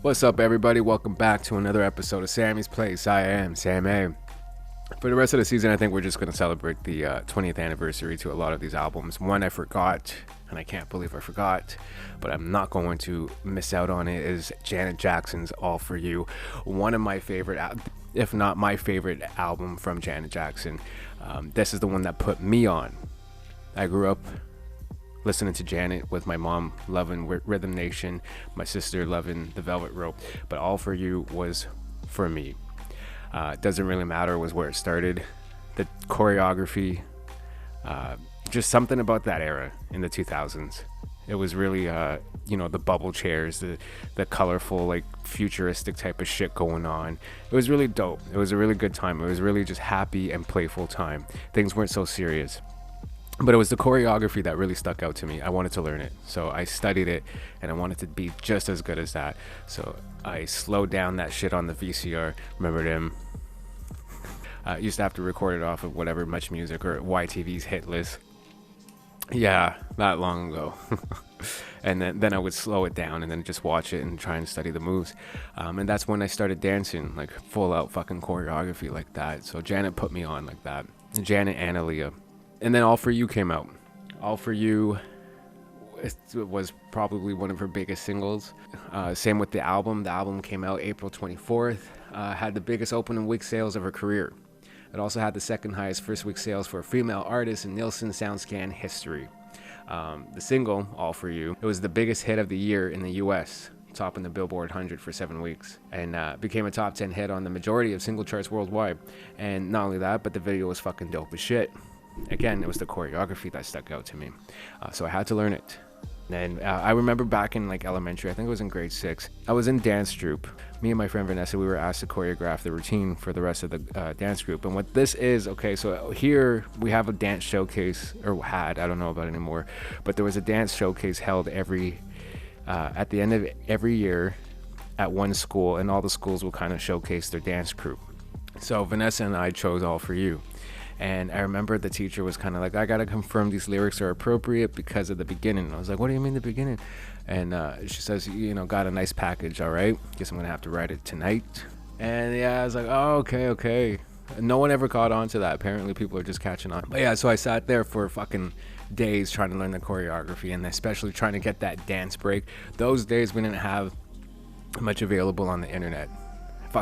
What's up, everybody? Welcome back to another episode of Sammy's Place. I am Sammae. For the rest of the season, I think we're just going to celebrate the 20th anniversary to a lot of these albums. One I forgot, and I can't believe I forgot, but I'm not going to miss out on it, is Janet Jackson's All For You. One of my favorite, if not my favorite album from Janet Jackson. This is the one that put me on. I grew up listening to Janet with my mom, loving Rhythm Nation, my sister loving The Velvet Rope, but All For You was for me. It doesn't really matter, was where it started. The choreography, just something about that era in the 2000s. It was really, the bubble chairs, the colorful, like, futuristic type of shit going on. It was really dope. It was a really good time. It was really just happy and playful time. Things weren't so serious. But it was the choreography that really stuck out to me. I wanted to learn it. So I studied it, and I wanted to be just as good as that. So I slowed down that shit on the VCR. Remember them? Used to have to record it off of whatever Much Music or YTV's hit list. Yeah, not long ago. And then I would slow it down and then just watch it and try and study the moves. And that's when I started dancing, like full out fucking choreography like that. So Janet put me on like that. Janet and Aaliyah. And then All For You came out. All For You was probably one of her biggest singles. Same with the album. The album came out April 24th. Had the biggest opening week sales of her career. It also had the second highest first week sales for a female artist in Nielsen SoundScan history. The single, All For You, it was the biggest hit of the year in the US, topping the Billboard 100 for 7 weeks, and became a top 10 hit on the majority of single charts worldwide. And not only that, but the video was fucking dope as shit. Again, it was the choreography that stuck out to me, so I had to learn it. And I remember back in like elementary, I think it was in grade 6, I was in dance troupe. Me and my friend Vanessa, we were asked to choreograph the routine for the rest of the dance group. And what this is, okay, so here we have a dance showcase, or had, I don't know about it anymore, but there was a dance showcase held at the end of every year at one school, and all the schools will kind of showcase their dance group. So Vanessa and I chose All For You. And I remember the teacher was kind of like, I got to confirm these lyrics are appropriate because of the beginning. And I was like, what do you mean the beginning? And she says, got a nice package, all right? Guess I'm going to have to write it tonight. And yeah, I was like, oh, okay. No one ever caught on to that. Apparently people are just catching on. But yeah, so I sat there for fucking days trying to learn the choreography and especially trying to get that dance break. Those days we didn't have much available on the internet.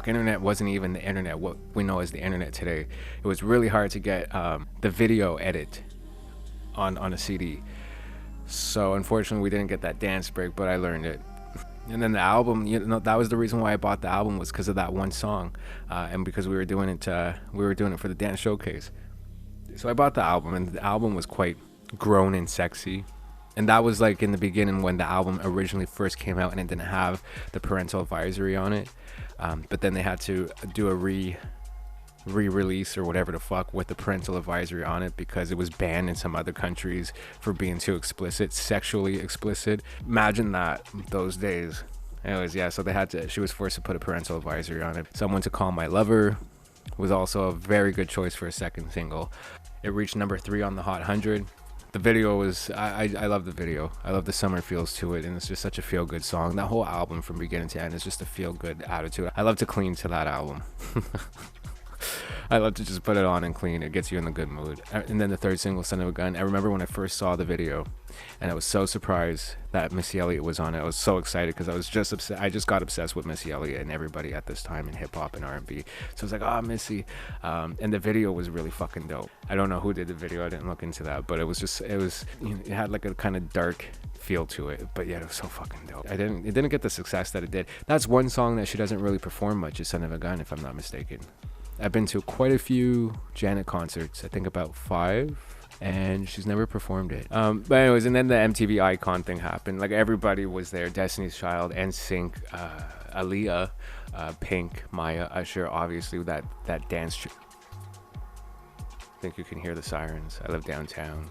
Internet wasn't even the internet, what we know as the internet today. It was really hard to get the video edit on a CD. So unfortunately we didn't get that dance break, but I learned it. And then the album, that was the reason why I bought the album, was because of that one song, and because we were doing it for the dance showcase. So I bought the album, and the album was quite grown and sexy. And that was like in the beginning when the album originally first came out, and it didn't have the parental advisory on it. But then they had to do a re-release or whatever the fuck with the parental advisory on it because it was banned in some other countries for being too explicit, sexually explicit. Imagine that, those days. Anyways, yeah, so she was forced to put a parental advisory on it. Someone to Call My Lover was also a very good choice for a second single. It reached number 3 on the Hot 100. The video was, I love the video. I love the summer feels to it, and it's just such a feel-good song. That whole album from beginning to end is just a feel-good attitude. I love to clean to that album. I love to just put it on and clean. It gets you in a good mood. And then the third single, Son of a Gun. I remember when I first saw the video, and I was so surprised that Missy Elliott was on it. I was so excited because I just got obsessed with Missy Elliott and everybody at this time in hip-hop and R&B. So I was like, Missy. And the video was really fucking dope. I don't know who did the video. I didn't look into that, but it had like a kind of dark feel to it, but yeah, it was so fucking dope. It didn't get the success that it did. That's one song that she doesn't really perform much, is Son of a Gun, if I'm not mistaken. I've been to quite a few Janet concerts, I think about 5, and she's never performed it. But anyways, and then the MTV Icon thing happened. Like, everybody was there. Destiny's Child, NSYNC, Aaliyah, Pink, Maya, Usher, obviously that dance. I think you can hear the sirens. I live downtown.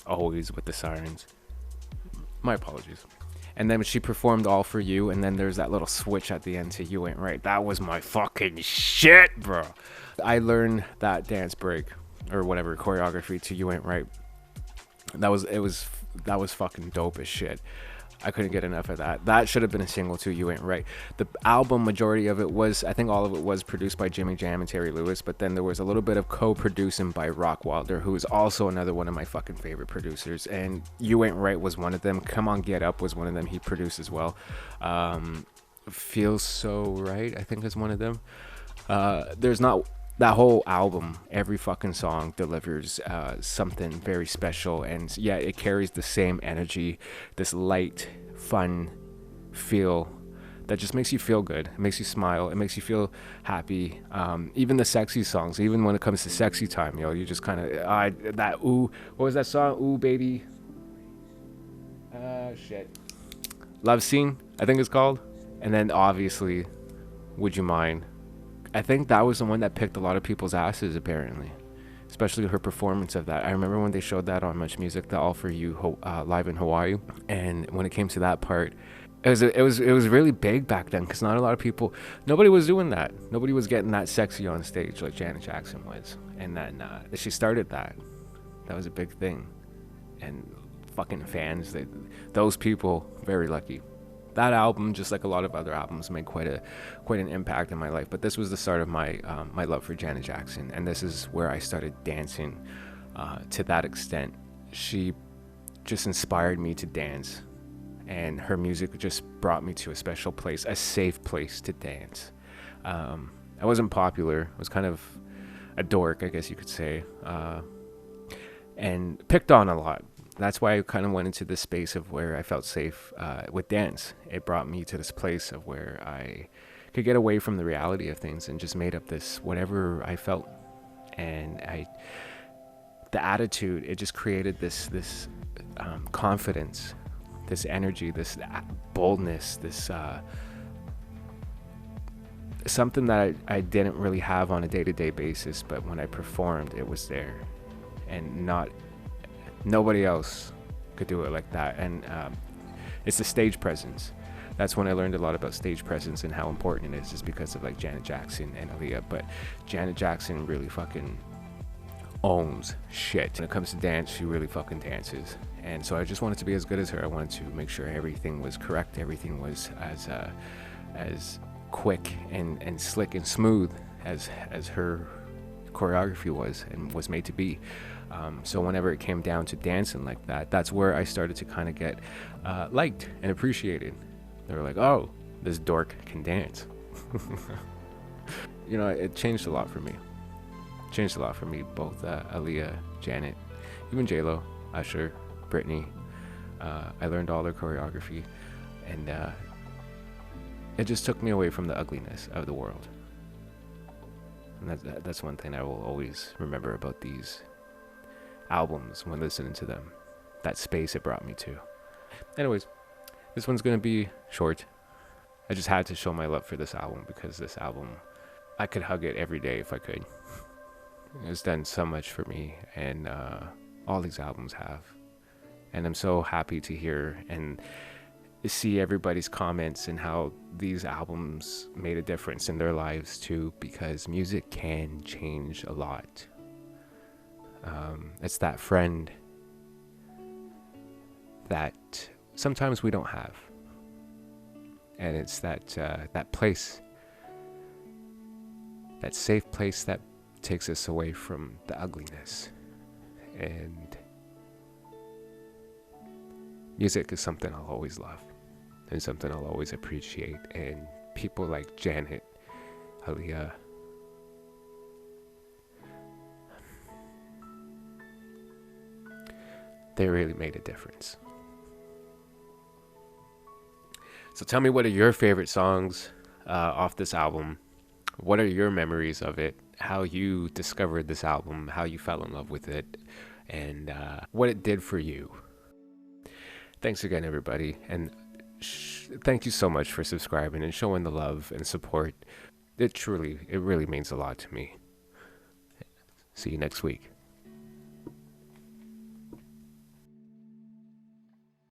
Always with the sirens. My apologies. And then she performed All For You, and then there's that little switch at the end to You Ain't Right. That was my fucking shit, bro. I learned that dance break, or whatever, choreography to You Ain't Right. That was fucking dope as shit. I couldn't get enough of that. That should have been a single too. You Ain't Right. The album, majority of it was, I think all of it was produced by Jimmy Jam and Terry Lewis, but then there was a little bit of co-producing by Rock Wilder, who is also another one of my fucking favorite producers. And You Ain't Right was one of them. Come On Get Up was one of them. He produced as well. Feels So Right, I think is one of them. There's not that whole album, every fucking song delivers something very special, and yeah, it carries the same energy, this light, fun feel that just makes you feel good. It makes you smile. It makes you feel happy. Even the sexy songs, even when it comes to sexy time, you just kind of that ooh. What was that song? Ooh, baby. Shit. Love Scene, I think it's called. And then obviously, Would You Mind? I think that was the one that picked a lot of people's asses, apparently, especially her performance of that. I remember when they showed that on Much Music, the All For You live in Hawaii, and when it came to that part, it was really big back then, because not a lot of people, nobody was doing that. Nobody was getting that sexy on stage like Janet Jackson was, and then she started that. That was a big thing, and fucking fans, those people, very lucky. That album, just like a lot of other albums, made quite an impact in my life. But this was the start of my my love for Janet Jackson, and this is where I started dancing to that extent. She just inspired me to dance, and her music just brought me to a special place, a safe place to dance. I wasn't popular. I was kind of a dork, I guess you could say, and picked on a lot. That's why I kind of went into this space of where I felt safe with dance. It brought me to this place of where I could get away from the reality of things and just made up this whatever I felt. And the attitude, it just created this confidence, this energy, this boldness, this something that I didn't really have on a day-to-day basis, but when I performed, it was there, and nobody else could do it like that. And it's the stage presence. That's when I learned a lot about stage presence and how important it is, just because of like Janet Jackson and Aaliyah. But Janet Jackson really fucking owns shit. When it comes to dance, she really fucking dances. And so I just wanted to be as good as her. I wanted to make sure everything was correct, everything was as quick and slick and smooth as her choreography was and was made to be. So whenever it came down to dancing like that, that's where I started to kind of get liked and appreciated. They were like, oh, this dork can dance. It changed a lot for me. Both Aaliyah, Janet, even J-Lo, Usher, Britney. I learned all their choreography, and it just took me away from the ugliness of the world. And that's one thing I will always remember about these albums when listening to them. That space it brought me to. Anyways, this one's gonna be short. I just had to show my love for this album, because this album, I could hug it every day if I could. It's done so much for me, and all these albums have. And I'm so happy to hear and see everybody's comments and how these albums made a difference in their lives too, because music can change a lot. It's that friend that sometimes we don't have, and it's that place, that safe place that takes us away from the ugliness. And music is something I'll always love, and something I'll always appreciate. And people like Janet, Aaliyah, they really made a difference. So tell me, what are your favorite songs off this album? What are your memories of it? How you discovered this album, how you fell in love with it, and what it did for you. Thanks again, everybody. And thank you so much for subscribing and showing the love and support. It really means a lot to me. See you next week.